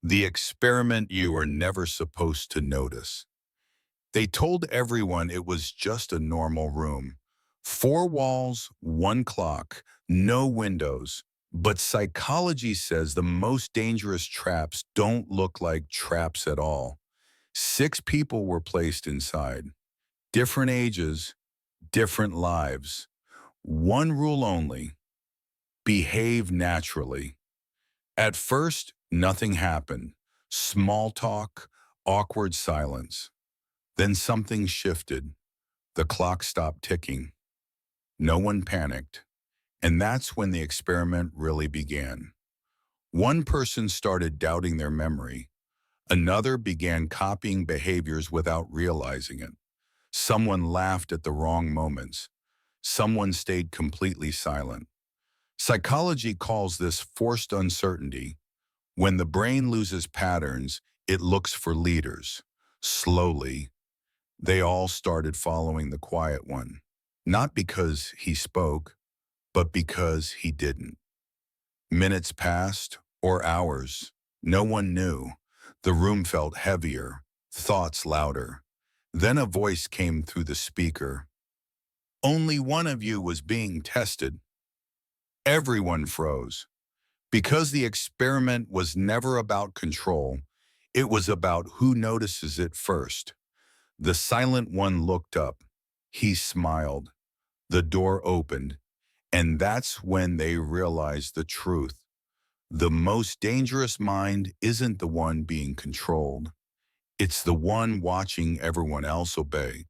The experiment you were never supposed to notice. They told everyone it was just a normal room. Four walls, one clock, no windows. But psychology says the most dangerous traps don't look like traps at all. Six people were placed inside. Different ages, different lives. One rule only: behave naturally. At first, nothing happened. Small talk, awkward silence. Then something shifted. The clock stopped ticking. No one panicked. And that's when the experiment really began. One person started doubting their memory. Another began copying behaviors without realizing it. Someone laughed at the wrong moments. Someone stayed completely silent. Psychology calls this forced uncertainty. When the brain loses patterns, it looks for leaders. Slowly, they all started following the quiet one, not because he spoke, but because he didn't. Minutes passed, or hours. No one knew. The room felt heavier, thoughts louder. Then a voice came through the speaker. Only one of you was being tested. Everyone froze. Because the experiment was never about control, it was about who notices it first. The silent one looked up. He smiled. The door opened. And that's when they realized the truth. The most dangerous mind isn't the one being controlled. It's the one watching everyone else obey.